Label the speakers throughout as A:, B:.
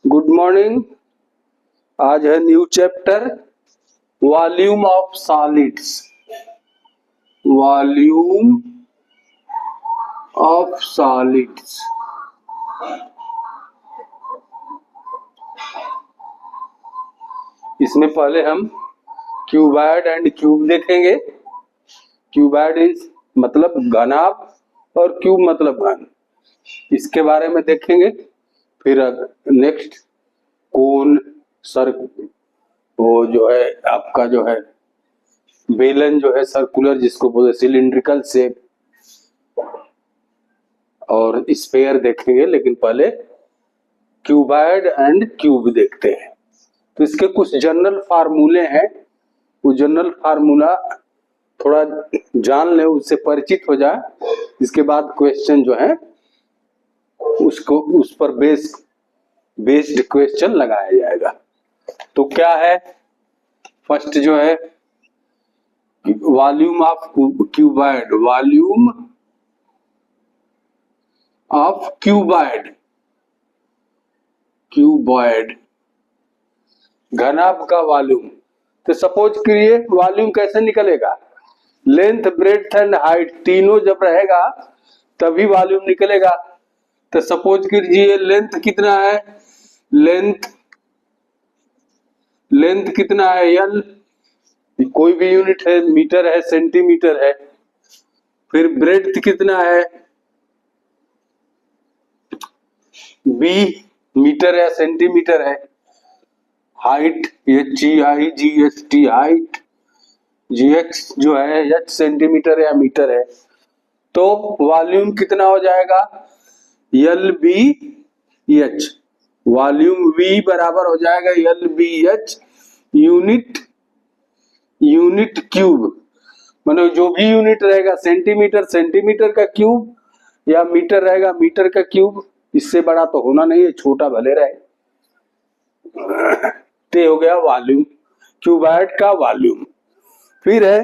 A: Good morning. आज है new chapter volume of solids. Volume of solids. इसमें पहले हम क्यूबॉइड एंड क्यूब देखेंगे। क्यूबॉइड इज मतलब घनाभ और क्यूब मतलब घन, इसके बारे में देखेंगे। फिर नेक्स्ट कोन, सर्कल, वो जो है आपका जो है बेलन जो है सर्कुलर, जिसको बोलते सिलिंड्रिकल शेप, और स्फेयर देखेंगे। लेकिन पहले क्यूबॉइड एंड क्यूब देखते हैं। तो इसके कुछ जनरल फार्मूले हैं, वो जनरल फार्मूला थोड़ा जान ले, उससे परिचित हो जाए। इसके बाद क्वेश्चन जो है उसको उस पर बेस्ड क्वेश्चन लगाया जाएगा। तो क्या है, फर्स्ट जो है volume of cuboid. Volume of cuboid, cuboid घनाभ का वॉल्यूम। तो सपोज करिए वॉल्यूम कैसे निकलेगा, लेंथ, ब्रेड्थ एंड हाइट तीनों जब रहेगा तभी वॉल्यूम निकलेगा। तो सपोज कीजिए लेंथ कितना है, लेंथ कितना है एल, कोई भी यूनिट है, मीटर है, सेंटीमीटर है। फिर ब्रेड्थ कितना है बी, मीटर या सेंटीमीटर है। हाइट HGI हाइट, GX जो है H सेंटीमीटर या मीटर है। तो वॉल्यूम कितना हो जाएगा LBH। वॉल्यूम V बराबर हो जाएगा LBH यूनिट क्यूब। मतलब जो भी यूनिट रहेगा, सेंटीमीटर का क्यूब, या मीटर रहेगा मीटर का क्यूब। इससे बड़ा तो होना नहीं है, छोटा भले रहे। ते हो गया वॉल्यूम, क्यूबॉइड का वॉल्यूम। फिर है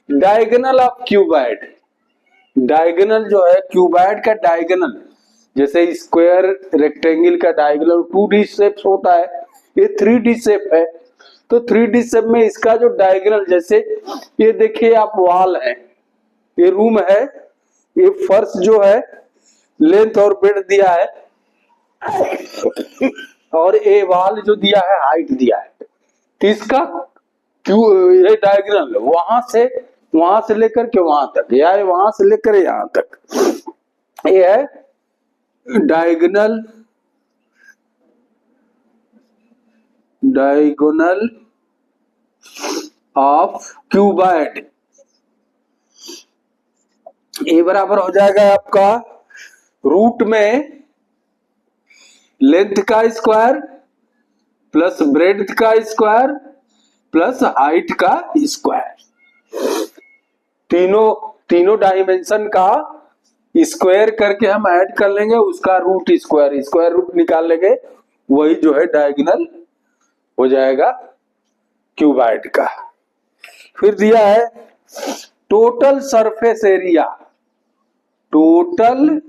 A: डायगोनल ऑफ क्यूबॉइड। डायगोनल जो है क्यूबॉइड का डायगोनल, जैसे स्क्वायर रेक्टेंगल का डायगोनल 2D शेप होता है, ये 3D शेप है। तो 3D शेप में इसका जो डायगोनल, जैसे ये देखिए आप वॉल है, ये रूम है, ये फर्श जो है लेंथ और ब्रेड्थ दिया है, और ये वॉल जो दिया है हाइट दिया है। तो इसका ये डायगोनल वहां से लेकर के वहां तक, या वहां से लेकर यहां तक, ये है डायगोनल ऑफ क्यूबॉइड। ये बराबर हो जाएगा आपका रूट में लेंथ का स्क्वायर प्लस ब्रेड्थ का स्क्वायर प्लस हाइट का स्क्वायर। तीनों डायमेंशन का स्क्वायर करके हम ऐड कर लेंगे, उसका रूट स्क्वायर रूट निकाल लेंगे, वही जो है डायगोनल हो जाएगा क्यूबॉइड का। फिर दिया है total surface area. Total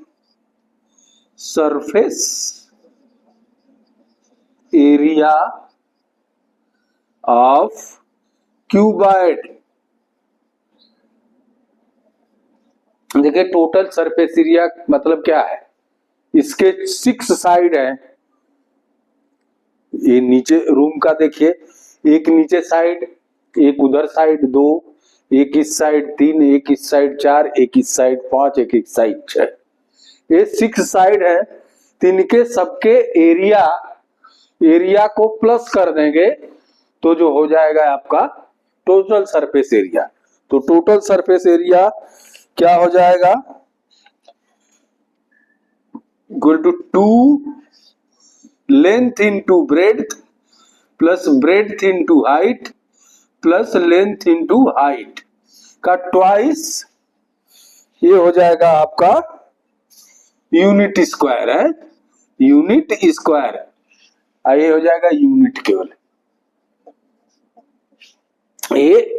A: surface area of cuboid. देखिए टोटल सरफेस एरिया मतलब क्या है, इसके 6 साइड है। ये नीचे रूम का देखिए, एक नीचे साइड, एक उधर साइड 2, एक इस साइड 3, एक इस साइड 4, एक इस साइड 5, एक इस साइड 6। ये 6 साइड है। तिनके सबके एरिया को प्लस कर देंगे तो जो हो जाएगा आपका टोटल सरफेस एरिया। तो टोटल सरफेस एरिया क्या हो जाएगा, equal to 2 length into breadth plus breadth into height plus length into height का ट्वाइस, ये हो जाएगा आपका यूनिट स्क्वायर है, यूनिट स्क्वायर। ये हो जाएगा यूनिट केवल। ये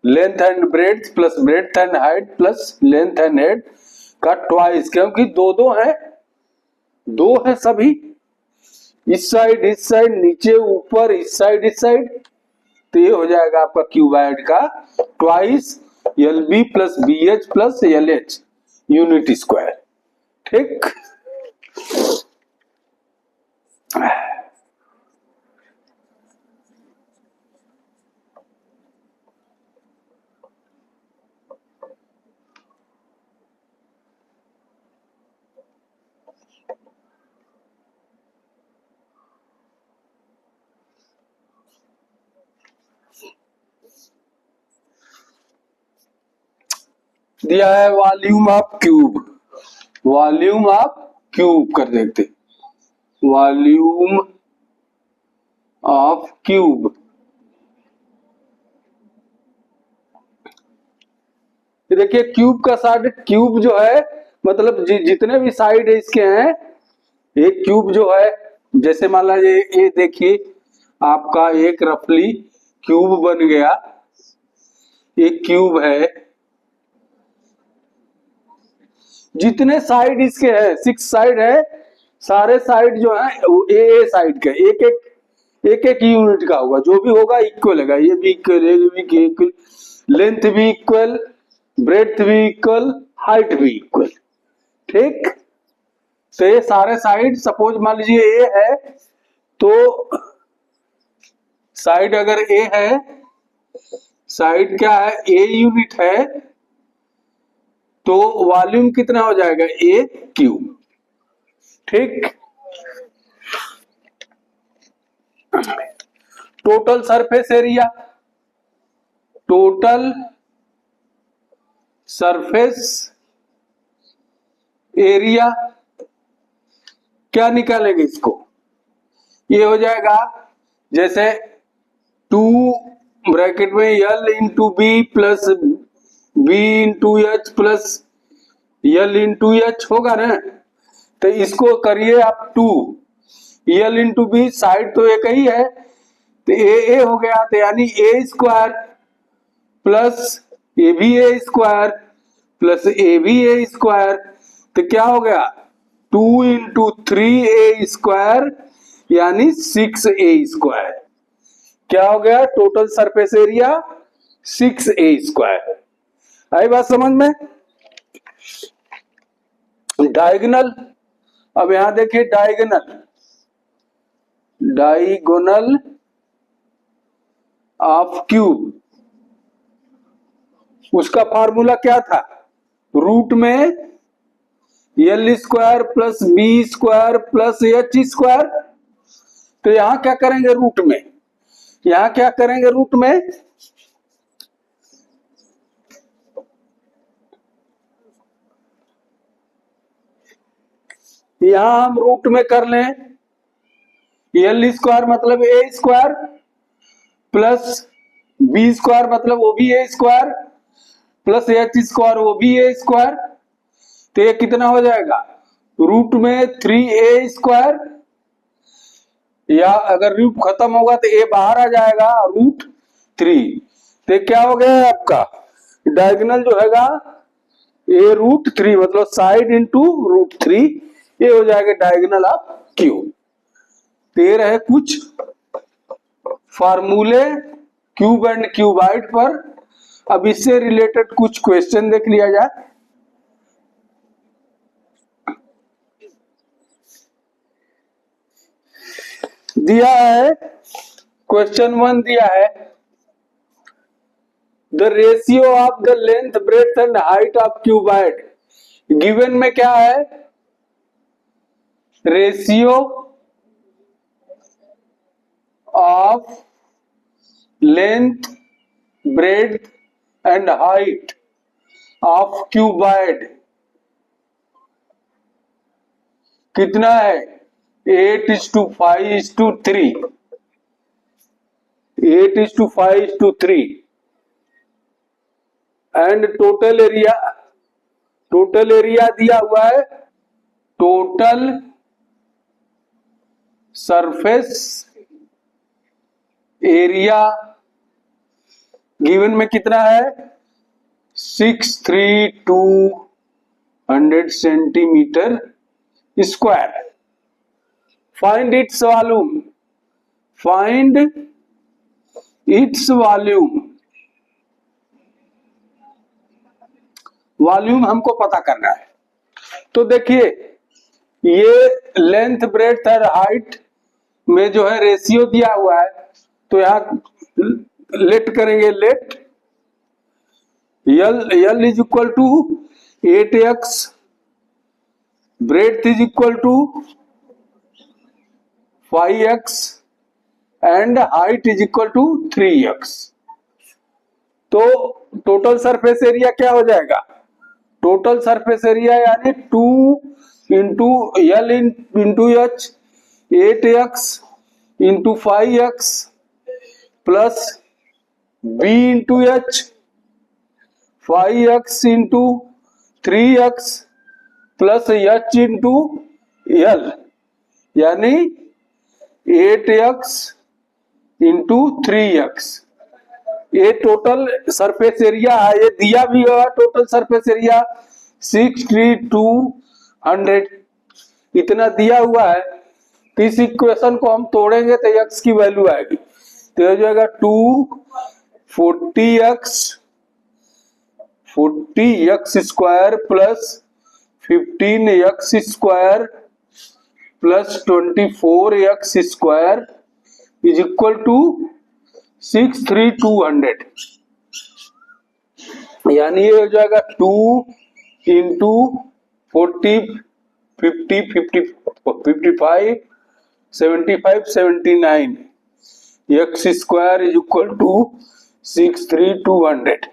A: length and breadth plus breadth and height plus length and height का ट्वाइस, क्योंकि दो है सभी, इस साइड, नीचे ऊपर, इस साइड, तो ये हो जाएगा आपका क्यूबाइड का twice L B plus B H plus L H unit square. ठीक, दिया है volume of cube, volume of cube कर देते, वॉल्यूम ऑफ क्यूब। देखिए क्यूब का साइड, क्यूब जो है मतलब जितने भी साइड है इसके हैं, एक क्यूब जो है, जैसे मान लीजिए ये देखिए आपका एक रफली क्यूब बन गया, एक क्यूब है, जितने साइड इसके हैं 6 साइड है, सारे साइड जो है ए साइड के एक एक यूनिट का होगा, जो भी होगा इक्वल है, ये भी इक्वल, ये भी इक्वल, लेंथ भी इक्वल, ब्रेड्थ भी इक्वल, हाइट भी इक्वल। ठीक, तो ये सारे साइड, सपोज मान लीजिए ए है, तो साइड अगर ए है, साइड क्या है, ए यूनिट है, तो वॉल्यूम कितना हो जाएगा, ए क्यूब। ठीक, total surface area, total surface area क्या निकालेंगे इसको, ये हो जाएगा जैसे 2 ब्रैकेट में L into B plus B into H plus L into H होगा ना, तो इसको करिए आप 2 एल इंटू बी, साइड तो एक ही है, तो ए हो गया, तो यानी ए स्क्वायर प्लस ए भी ए स्क्वायर प्लस ए भी ए स्क्वायर, तो क्या हो गया 2 इंटू 3 ए स्क्वायर यानी 6 ए स्क्वायर। क्या हो गया, total surface area 6 a square. आई बात समझ में। डायगोनल, अब यहां देखिए डायगोनल, डायगोनल ऑफ क्यूब, उसका फार्मूला क्या था, रूट में L square plus B square plus H square. तो यहां क्या करेंगे रूट में, यहां क्या करेंगे रूट में, यहां हम रूट में कर लें एल स्क्वायर मतलब ए स्क्वायर प्लस बी स्क्वायर मतलब वो भी ए स्क्वायर प्लस एच स्क्वायर वो भी ए स्क्वायर, तो ये कितना हो जाएगा, रूट में 3a स्क्वायर, या अगर रूट खत्म होगा तो ए बाहर आ जाएगा, रूट 3, तो क्या हो गया आपका डायगोनल जो हैगा ए रूट 3 मतलब साइड इंटू रूट 3, ये हो जाएगा डायगोनल ऑफ क्यूब। तो ये रहे कुछ फार्मूले क्यूब एंड क्यूबाइड पर। अब इससे रिलेटेड कुछ क्वेश्चन देख लिया जाए। दिया है क्वेश्चन 1 दिया है, the ratio of the length breadth and height of cuboid, given में क्या है, ratio of length breadth and height of cuboid कितना है, 8:5:3, 8:5:3, and total area, total area दिया हुआ है, टोटल सरफेस एरिया गिवन में कितना है, 63200 centimetre square. Find its volume, find its volume, volume हमको पता करना है। तो देखिए ये लेंथ ब्रेड्थ और हाइट में जो है रेशियो दिया हुआ है, तो यहाँ लेट करेंगे, let L is equal to 8x, breadth is equal to 5x and height is equal to 3x। तो टोटल सरफेस एरिया क्या हो जाएगा, टोटल सरफेस एरिया यानी 2 into L into H, 8x into 5x plus b into H, 5x into 3x plus h into L, यानी 8x into 3x। ये total surface area है, ये दिया भी हुआ टोटल सरफेस एरिया 6200 इतना दिया हुआ है। तो इस इक्वेशन को हम तोड़ेंगे तो x की वैल्यू आएगी, तो हो जाएगा 40x square plus 15x square plus 24x square is equal to 63200, यानी ये हो जाएगा 2 into 40 50 55 75 79 x square is equal to 63200।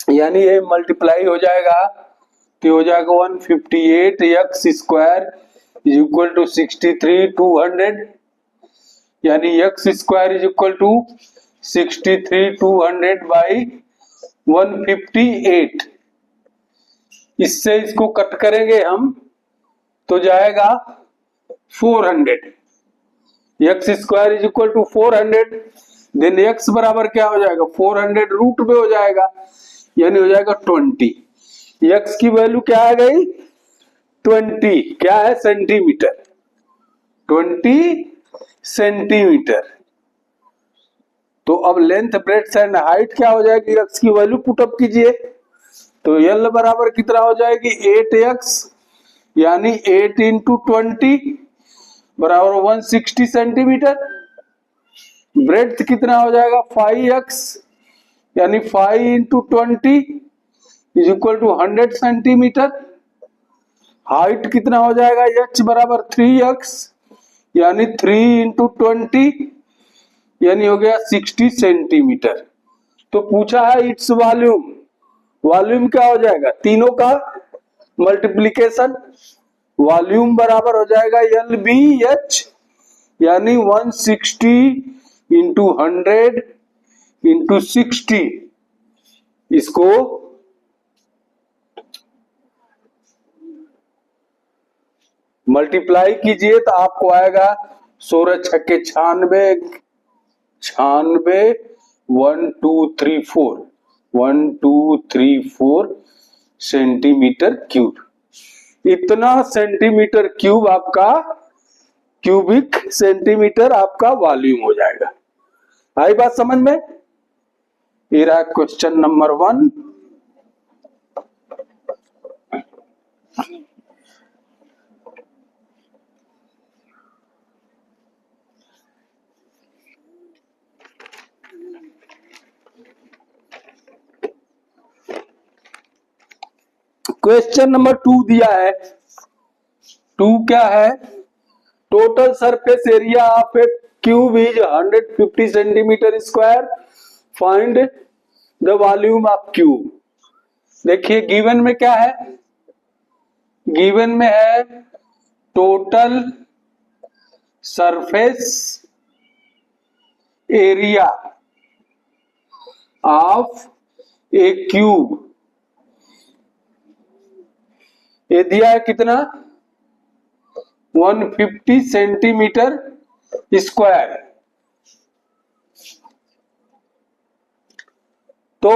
A: यानी ये मल्टीप्लाई हो जाएगा तो हो जाएगा 158x square is equal to 63200, यानी x square is equal to 63200 by 158। इससे इसको कट करेंगे हम तो जाएगा 400, x square is equal to 400, then x बराबर क्या हो जाएगा 400 रूट में हो जाएगा, यानी हो जाएगा 20। x की वैल्यू क्या आ गई 20, क्या है सेंटीमीटर, 20 सेंटीमीटर। तो अब लेंथ ब्रेड्थ एंड हाइट क्या हो जाएगी, x की वैल्यू पुटअप कीजिए, तो l बराबर कितना हो जाएगी 8x, यानी 8 इंटू 20 बराबर 160 सेंटीमीटर। ब्रेड्थ कितना हो जाएगा 5x, यानी 5 into 20 is equal to 100 centimetre. Height कितना हो जाएगा h बराबर 3x, यानी 3 इंटू 20 यानी हो गया 60 सेंटीमीटर। तो पूछा है इट्स वॉल्यूम, वॉल्यूम क्या हो जाएगा, तीनों का मल्टीप्लीकेशन, वॉल्यूम बराबर हो जाएगा LBH, यानी 160 इंटू 100 इंटू 60। इसको मल्टीप्लाई कीजिए तो आपको आएगा 16 छक्के 96, 1 2 3 4 1 2 3 4 सेंटीमीटर क्यूब। इतना सेंटीमीटर क्यूब आपका, क्यूबिक सेंटीमीटर आपका वॉल्यूम हो जाएगा। आई बात समझ में? ये रहा क्वेश्चन नंबर 1। क्वेश्चन नंबर 2 दिया है। 2 क्या है, total surface area of A cube is 150 centimetre square, find the volume of cube. देखिए गिवन में क्या है, गिवन में है total surface area of A cube, ये दिया है कितना 150 सेंटीमीटर स्क्वायर। तो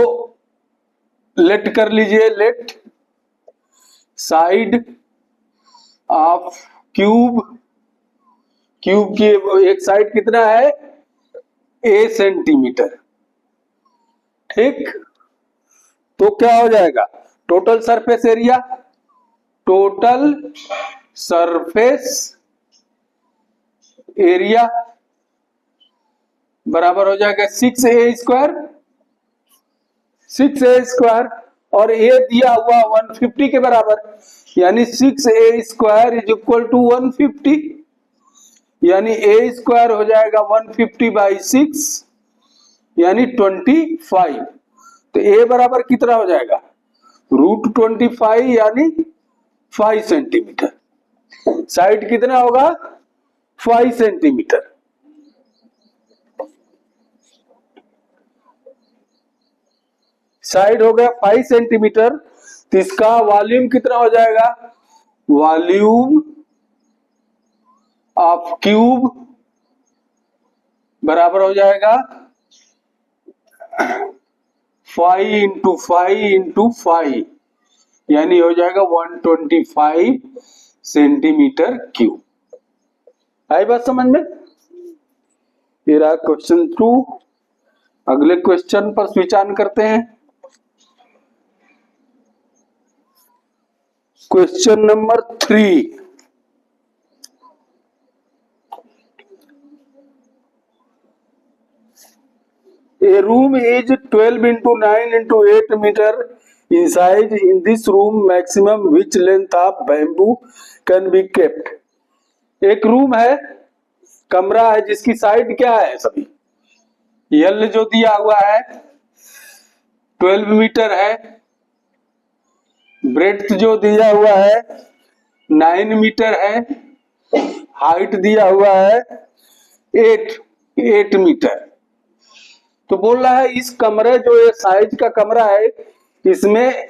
A: लेट कर लीजिए, let side of cube, cube की एक साइड कितना है, ए सेंटीमीटर, ठीक। तो क्या हो जाएगा, total surface area, total surface area बराबर हो जाएगा 6a², 6a², और ए दिया हुआ 150 के बराबर, यानी 6a² इज इक्वल टू 150, यानी a² हो जाएगा 150/6 यानी 25। तो a बराबर कितना हो जाएगा, √25 यानी 5 सेंटीमीटर। साइड कितना होगा, 5 सेंटीमीटर। साइड हो गया 5 सेंटीमीटर, तो इसका वॉल्यूम कितना हो जाएगा, वॉल्यूम ऑफ क्यूब बराबर हो जाएगा 5 × 5 × 5, यानी हो जाएगा 125 सेंटीमीटर क्यूब। आई बात समझ में। ये रहा क्वेश्चन 2। अगले क्वेश्चन पर स्विच ऑन करते हैं। Question number 3। A room is 12 × 9 × 8 meter in size. In this room, maximum which length of bamboo can be kept? एक रूम है, कमरा है, जिसकी साइड क्या है सभी, यल जो दिया हुआ है 12 मीटर है, ब्रेड्थ जो दिया हुआ है 9 मीटर है, हाइट दिया हुआ है 8 मीटर। तो बोल रहा है इस कमरे, जो ये साइज का कमरा है, इसमें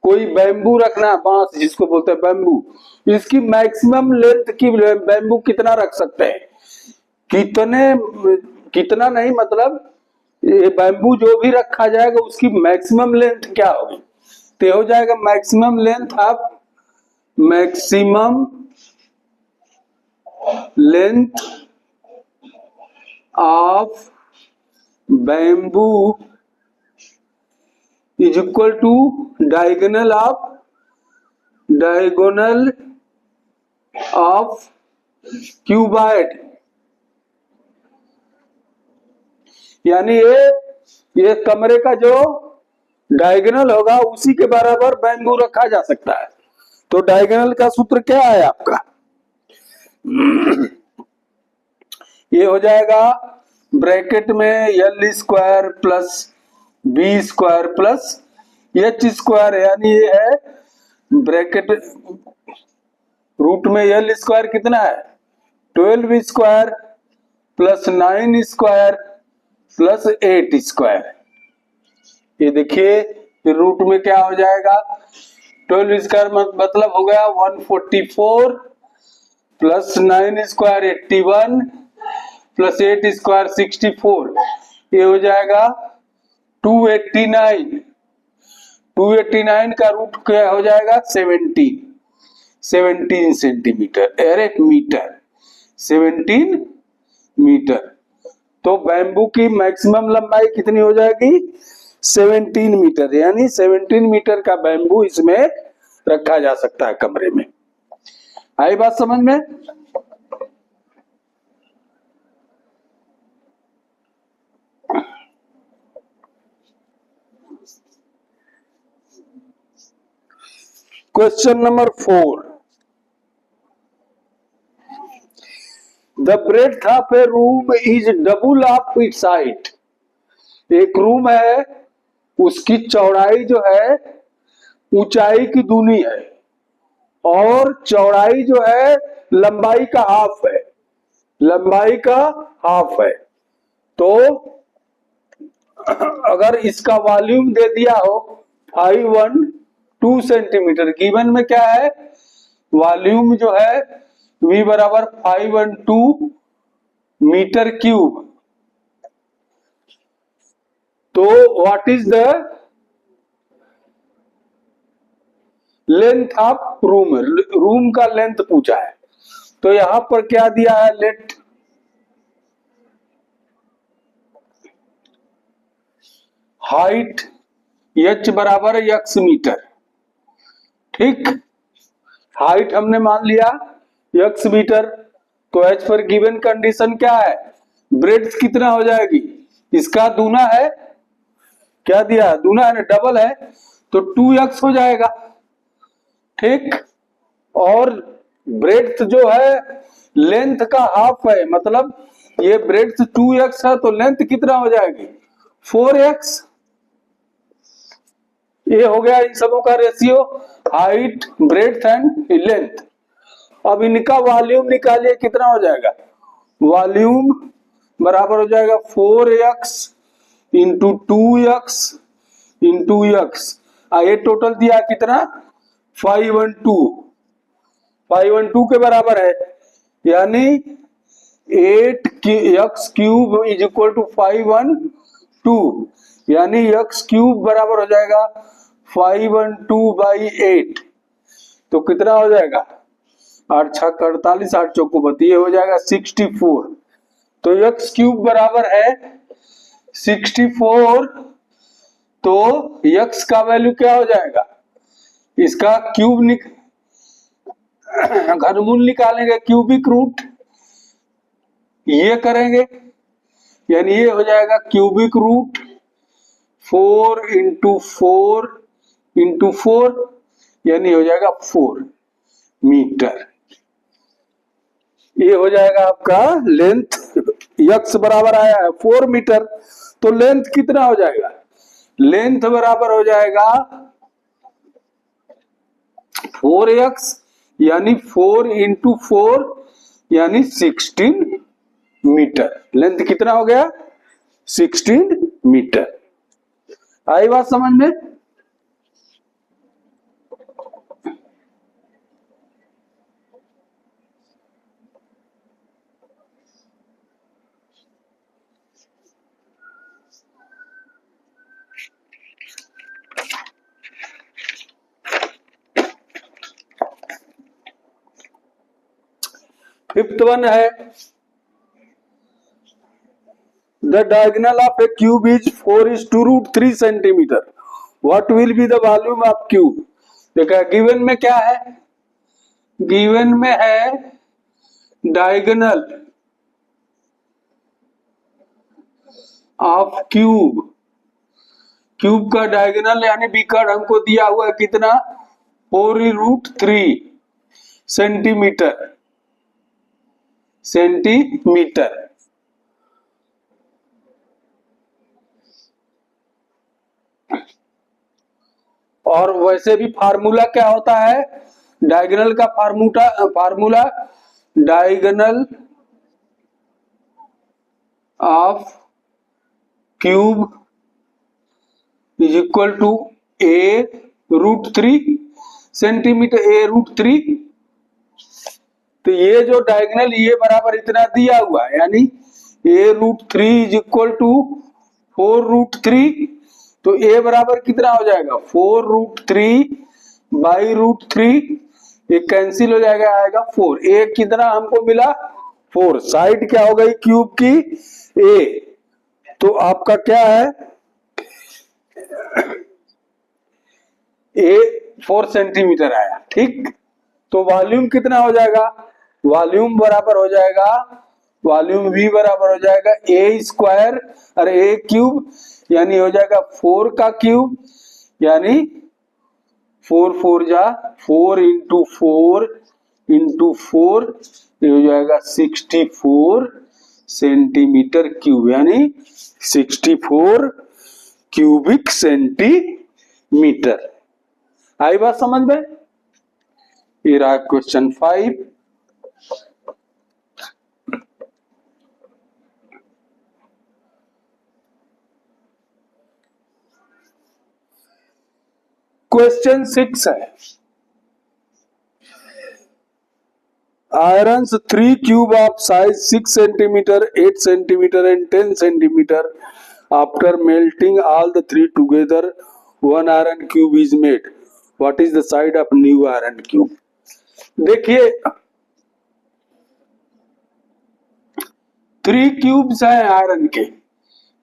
A: कोई बैम्बू रखना, बांस जिसको बोलते हैं बैम्बू, इसकी मैक्सिमम लेंथ की बैम्बू कितना रख सकते हैं, कितना नहीं, मतलब ये बैम्बू जो भी रखा जाएगा उसकी मैक्सिमम लेंथ क्या होगी, तो हो जाएगा maximum length of bamboo is equal to diagonal of cuboid, यानी ये कमरे का जो डायगोनल होगा उसी के बराबर बैम्बू रखा जा सकता है। तो डायगोनल का सूत्र क्या है आपका, ये हो जाएगा ब्रैकेट में L² plus B² plus H², यानी ये है ब्रैकेट रूट में L² कितना है 12² प्लस 9² प्लस 8²। ये देखिए फिर रूट में क्या हो जाएगा, 12² मतलब हो गया 144 प्लस 9² 81 प्लस 8² 64, ये हो जाएगा 289। 289 का रूट क्या हो जाएगा 17 सेंटीमीटर, अरे मीटर, 17 मीटर। तो बैम्बू की मैक्सिमम लंबाई कितनी हो जाएगी 17 मीटर, यानी 17 मीटर का बैम्बू इसमें रखा जा सकता है कमरे में। आई बात समझ में। Question number 4। The breadth of a room is double of its height. एक रूम है, उसकी चौड़ाई जो है ऊंचाई की दूनी है, और चौड़ाई जो है लंबाई का हाफ है, लंबाई का हाफ है। तो अगर इसका वॉल्यूम दे दिया हो 512 सेंटीमीटर, गिवन में क्या है वॉल्यूम जो है V बराबर 512 मीटर क्यूब, तो what is the length of room, room का लेंथ पूछा है। तो यहां पर क्या दिया है, लेट हाइट h बराबर x मीटर। ठीक, हाइट हमने मान लिया x मीटर। तो h पर गिवन कंडीशन क्या है, ब्रेड्थ कितना हो जाएगी, इसका दूना है, क्या दिया, दूना है ना, डबल है, तो 2x हो जाएगा। ठीक, और ब्रेड्थ जो है लेंथ का हाफ है, मतलब ये ब्रेड्थ 2x है तो लेंथ कितना हो जाएगी 4x। ये हो गया इन सबों का ratio, height breadth and length. अब इनका वॉल्यूम निकालिए, कितना हो जाएगा, वॉल्यूम बराबर हो जाएगा 4x into 2x into x। ये टोटल दिया कितना 512 के बराबर है, यानी 8x cube is equal to 512, यानी x क्यूब बराबर हो जाएगा 512/8। तो कितना हो जाएगा, 8 छक 48, 8 चौको 32, ये हो जाएगा 64। तो x क्यूब बराबर है 64। तो x का वैल्यू क्या हो जाएगा, इसका क्यूब घनमूल निकालेंगे, क्यूबिक रूट ये करेंगे, यानी ये हो जाएगा क्यूबिक रूट 4 इंटू 4 इंटू 4, यानी हो जाएगा 4 मीटर। ये हो जाएगा आपका लेंथ, x बराबर आया है 4 मीटर। तो लेंथ कितना हो जाएगा, लेंथ बराबर हो जाएगा 4x, यानी 4 इंटू 4 यानी 16 मीटर। लेंथ कितना हो गया 16 मीटर। आई बात समझ में। फिफ्थ वन है, the diagonal of A cube is 4:√3 centimetre, what will be the volume of cube. देखा गिवन में क्या है, गिवन में है डायगोनल ऑफ क्यूब, क्यूब का डायगोनल यानी बीकर्ड हमको दिया हुआ है कितना 4√3 सेंटीमीटर, सेंटीमीटर। और वैसे भी फार्मूला क्या होता है, डायगोनल का formula diagonal of cube is equal to a√3 centimetre, a√3। तो ये जो डायगोनल ये बराबर इतना दिया हुआ है, यानी a√3 इज इक्वल टू 4√3। तो a बराबर कितना हो जाएगा 4√3/√3, ये कैंसिल हो जाएगा, आएगा 4। a कितना हमको मिला 4, साइड क्या हो गई क्यूब की a, तो आपका क्या है a 4 सेंटीमीटर आया। ठीक, तो वॉल्यूम कितना हो जाएगा, वॉल्यूम बराबर हो जाएगा, वॉल्यूम v बराबर हो जाएगा a² और a क्यूब, यानी हो जाएगा 4 का क्यूब, यानी 4 4 जा 4 इंटू 4 इंटू 4, ये हो जाएगा 64 सेंटीमीटर क्यूब, यानी 64 क्यूबिक सेंटीमीटर। आई बात समझ में। ये रहा क्वेश्चन 5। क्वेश्चन 6 है, irons 3 cube of size 6 centimetre, 8 centimetre and 10 centimetre after melting all the three together one iron cube is made, what is the side of new iron cube. देखिए 3 cubes हैं iron के,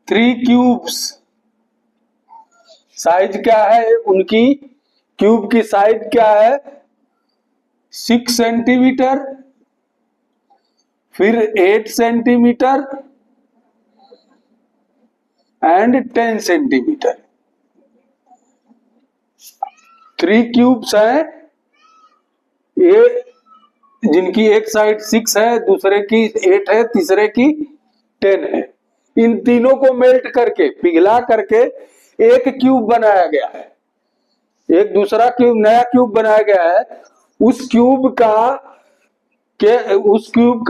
A: 3 cubes, size क्या है उनकी, cube की size क्या है 6 centimetre, फिर 8 सेंटीमीटर एंड 10 सेंटीमीटर। 3 क्यूब्स हैं ये, जिनकी एक साइड 6 है, दूसरे की 8 है, तीसरे की 10 है। इन तीनों को मेल्ट करके, पिघला करके एक क्यूब बनाया गया है, एक दूसरा क्यूब, नया क्यूब बनाया गया है। उस क्यूब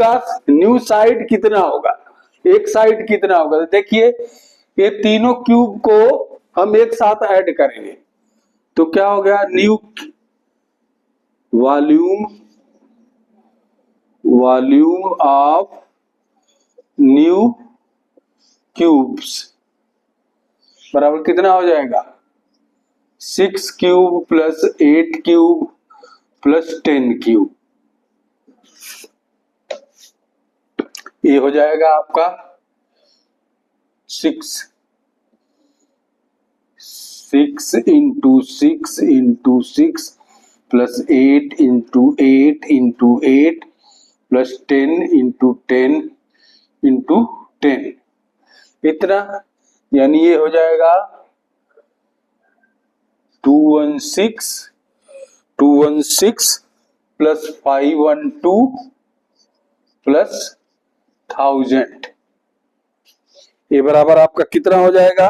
A: का न्यू साइड कितना होगा, एक साइड कितना होगा। देखिए ये तीनों क्यूब को हम एक साथ ऐड करेंगे तो क्या हो गया, new volume of new cubes बराबर कितना हो जाएगा 6 cube plus 8 cube plus 10 cube. ये हो जाएगा आपका 6 into 6 into 6 plus 8 into 8 into 8 plus 10 into 10 into 10, इतना, यानी ये हो जाएगा 216 प्लस 512 प्लस 1000, ये बराबर आपका कितना हो जाएगा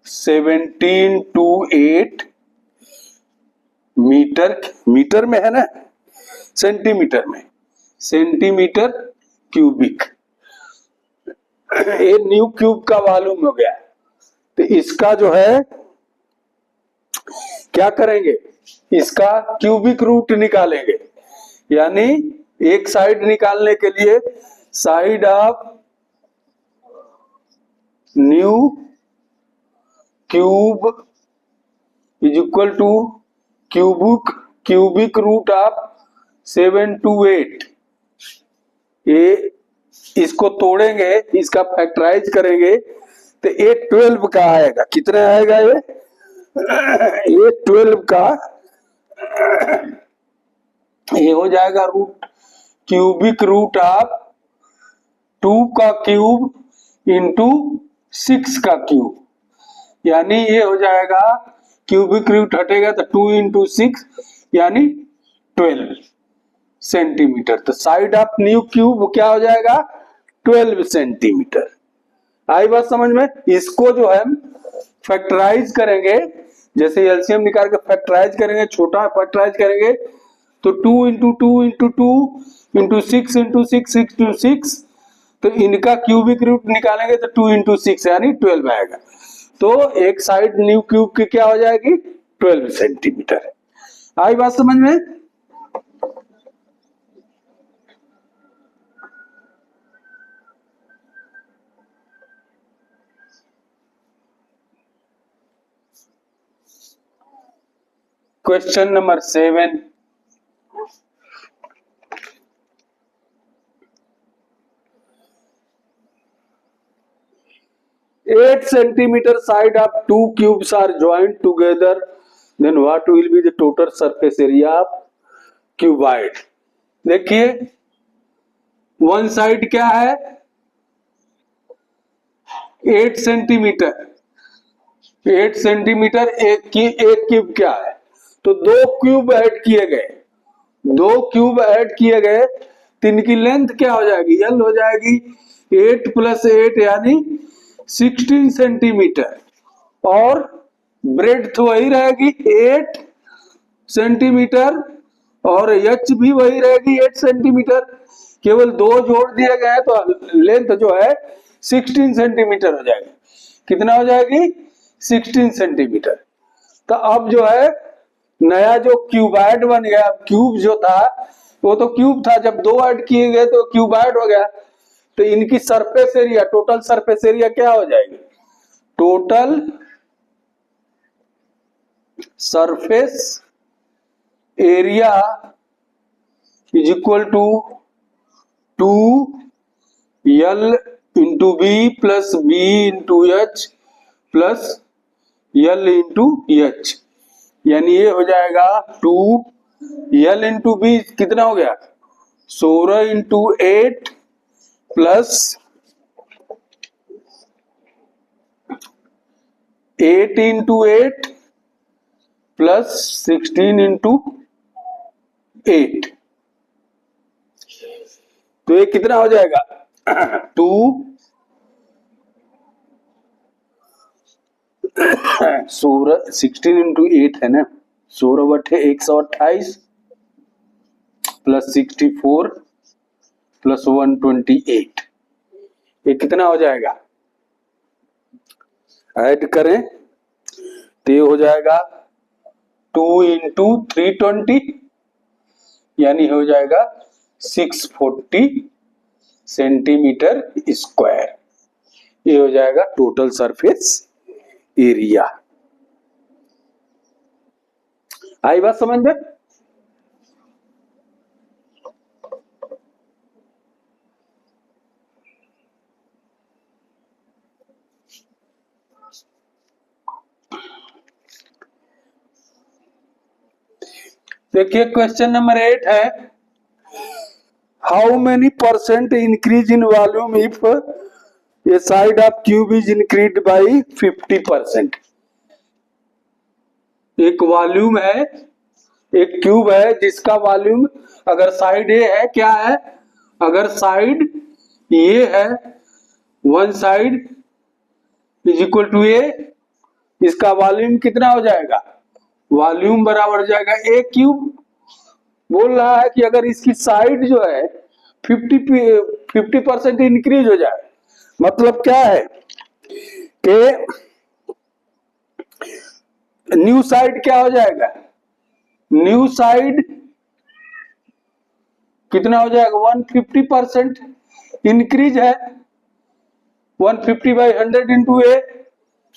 A: 1728 मीटर में है ना, सेंटीमीटर में, सेंटीमीटर क्यूबिक। ये न्यू क्यूब का वॉल्यूम हो गया। तो इसका जो है क्या करेंगे, इसका क्यूबिक रूट निकालेंगे, यानी एक साइड निकालने के लिए side of new cube is equal to cubic root of 728। ये इसको तोड़ेंगे, इसका फैक्टराइज करेंगे तो ये 12 का आएगा, कितना आएगा ये 12 का, ये हो जाएगा क्यूबिक रूट ऑफ 2 का क्यूब इंटू 6 का क्यूब, यानी ये हो जाएगा क्यूबिक रूट हटेगा तो 2 इंटू 6 यानी 12 सेंटीमीटर। तो साइड ऑफ न्यू क्यूब क्या हो जाएगा 12 सेंटीमीटर। आई बात समझ में। इसको जो है फैक्टराइज करेंगे, जैसे एलसीएम निकाल के फैक्टराइज करेंगे, छोटा फैक्टराइज करेंगे तो 2 into 2 into 2 into 6 into 6 into 6, तो इनका क्यूबिक रूट निकालेंगे तो 2 इंटू 6 यानी 12 आएगा। तो एक साइड न्यू क्यूब की क्या हो जाएगी 12 सेंटीमीटर। आई बात समझ में। Question number 7, 8 centimeter side of 2 cubes are joined together, then what will be the total surface area of cuboid। देखिए वन साइड क्या है 8 सेंटीमीटर, 8 सेंटीमीटर एक क्यूब क्या है, तो 2 क्यूब ऐड किए गए, 2 क्यूब ऐड किए गए, तो इनकी लेंथ क्या हो जाएगी, यल हो जाएगी 8 प्लस 8 यानी 16 सेंटीमीटर, और ब्रेड्थ वही रहेगी 8 सेंटीमीटर और एच भी वही रहेगी 8 सेंटीमीटर, केवल 2 जोड़ दिए गए तो लेंथ जो है 16 सेंटीमीटर हो जाएगी। कितना हो जाएगी 16 सेंटीमीटर। तो अब जो है नया जो क्यूबाइड बन गया, क्यूब जो था वो तो क्यूब था, जब 2 ऐड किए गए तो क्यूबाइड हो गया। तो इनकी surface area, total surface area क्या हो जाएगी? Total surface area is equal to 2L into B plus B into H plus L into H, यानी ये हो जाएगा 2L इंटू बी कितना हो गया? 16 into 8 plus 8 into 8 plus 16 into 8, तो ये कितना हो जाएगा? 16 इंटू 8 है ना, 16/128 प्लस 64 प्लस 128, ये कितना हो जाएगा? ऐड करें तो ये हो जाएगा 2 इंटू 320, यानी हो जाएगा 640 सेंटीमीटर स्क्वायर, ये हो जाएगा टोटल सरफेस एरिया। आई बात समझ में? देखिए क्वेश्चन नंबर 8 है, how many percent increase in volume if A side of cube is increase by 50%। एक वॉल्यूम है, एक क्यूब है जिसका वॉल्यूम अगर साइड ए है, क्या है? अगर साइड ये है, one side is equal to A, इसका वॉल्यूम कितना हो जाएगा? वॉल्यूम बराबर हो जाएगा ए क्यूब। बोल रहा है कि अगर इसकी साइड जो है 50% इंक्रीज हो जाए, मतलब क्या है कि न्यू साइड क्या हो जाएगा? न्यू साइड कितना हो जाएगा? 150% इंक्रीज है, 150/100 इंटू ए,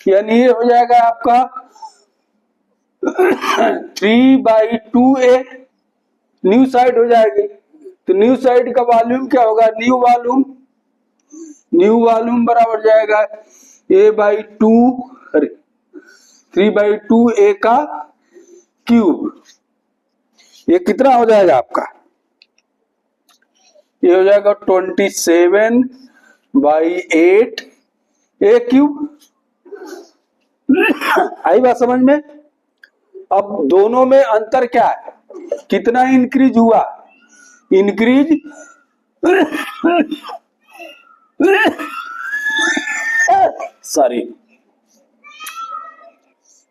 A: यानी ये हो जाएगा आपका 3/2a, न्यू साइड हो जाएगी। तो न्यू साइड का वॉल्यूम क्या होगा? न्यू वॉल्यूम बराबर जाएगा a/2, 3/2a का क्यूब। ये कितना हो जाएगा आपका? ये हो जाएगा 27/8 ए क्यूब। आई बात समझ में? अब दोनों में अंतर क्या है? कितना इंक्रीज हुआ? Increase sorry,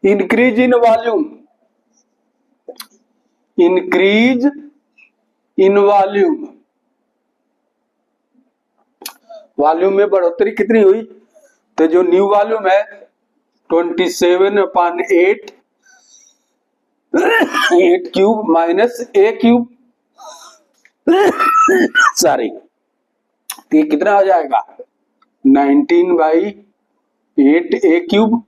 A: increase in volume, increase in volume, volume में बढ़ोतरी कितनी हुई? तो जो न्यू वॉल्यूम है 27/8 8 क्यूब माइनस ए क्यूब, सॉरी, ये कितना हो जाएगा? 19/8 ए क्यूब।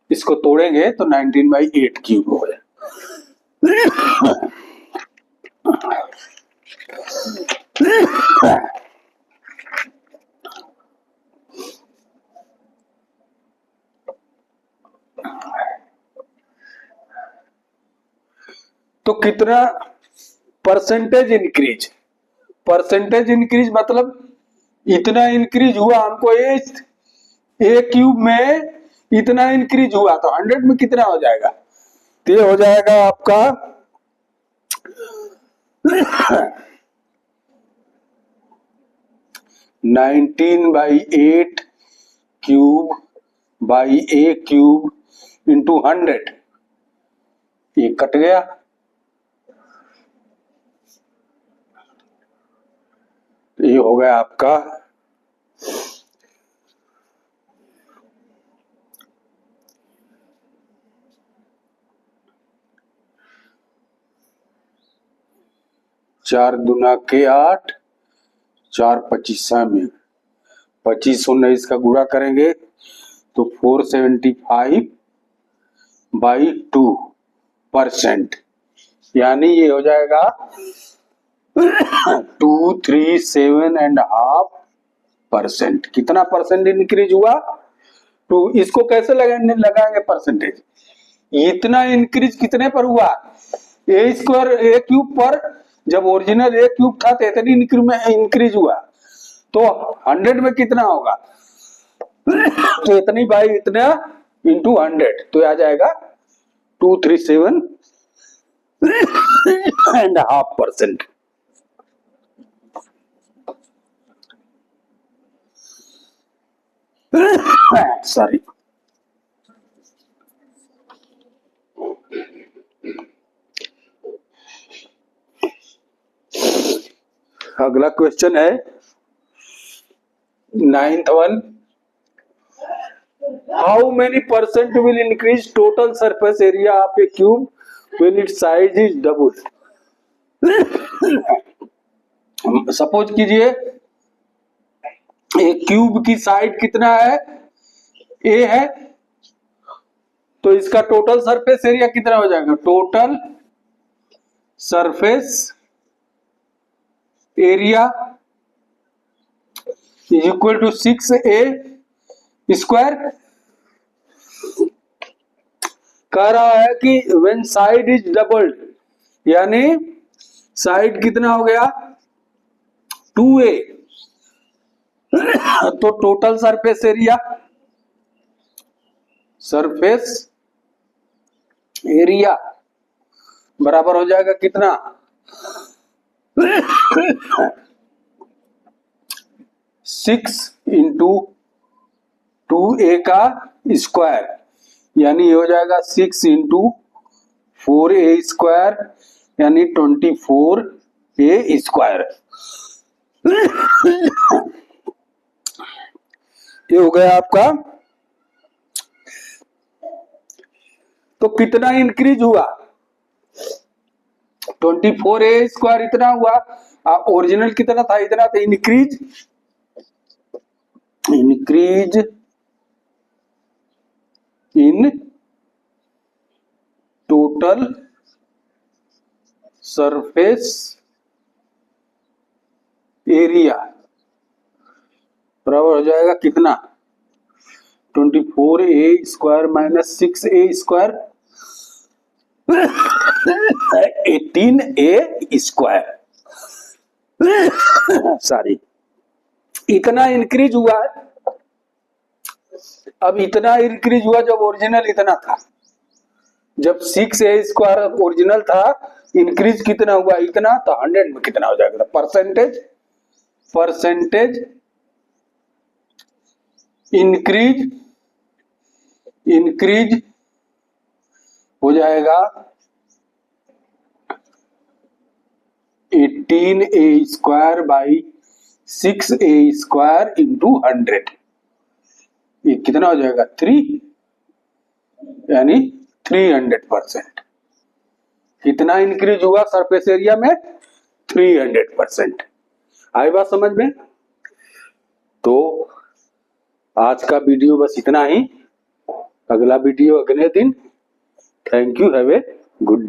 A: इसको तोड़ेंगे तो 19/8 क्यूब हो जाए। तो कितना परसेंटेज इंक्रीज? परसेंटेज इंक्रीज मतलब इतना इंक्रीज हुआ हमको, ए क्यूब में इतना इंक्रीज हुआ, तो 100 में कितना हो जाएगा? तो ये हो जाएगा आपका 19/8 cube by A cube into 100, ये कट गया, ये हो गया आपका 4×8, 4 25 में 25 का गुणा करेंगे तो 475/2%, यानी ये हो जाएगा 237.5%। कितना परसेंट इंक्रीज हुआ? तो इसको कैसे लगाएंगे परसेंटेज? इतना इंक्रीज कितने पर हुआ? ए स्क्वायर ए क्यूब पर, जब ओरिजिनल ए क्यूब था तो इतनी इंक्रीज हुआ, तो 100 में कितना होगा? तो इतनी बाई इतना इंटू 100, तो आ जाएगा 237.5%। सॉरी, अगला क्वेश्चन है 9th one. How many percent will increase total surface area of A cube when it's size is double? Suppose कीजिए एक क्यूब की साइड कितना है? ए है, तो इसका टोटल सरफेस एरिया कितना हो जाएगा? Total surface area is equal to 6a square. कह रहा है कि व्हेन साइड इज डबल्ड, यानी साइड कितना हो गया? 2a, तो टोटल सरफेस एरिया बराबर हो जाएगा कितना? 6 इंटू 2a का स्क्वायर, यानी ये हो जाएगा 6 इंटू 4a स्क्वायर, यानी 24a स्क्वायर। ये हो गया आपका। तो कितना इंक्रीज हुआ? 24a स्क्वायर इतना हुआ, ओरिजिनल कितना था? इतना था। Increase in total surface area बराबर हो जाएगा कितना? 24a square minus 6a square, 18a square. Sorry, इतना इंक्रीज हुआ। अब इतना इंक्रीज हुआ जब ओरिजिनल इतना था, जब 6a स्क्वायर ओरिजिनल था, इंक्रीज कितना हुआ? इतना, तो 100 में कितना हो जाएगा? परसेंटेज इंक्रीज हो जाएगा 18a square by 6a square into 100। ये कितना हो जाएगा? 3, यानी 300%। कितना इंक्रीज हुआ सरफेस एरिया में? 300%। आई बात समझ में? तो आज का वीडियो बस इतना ही। अगला वीडियो अगले दिन। Thank you, have a good day.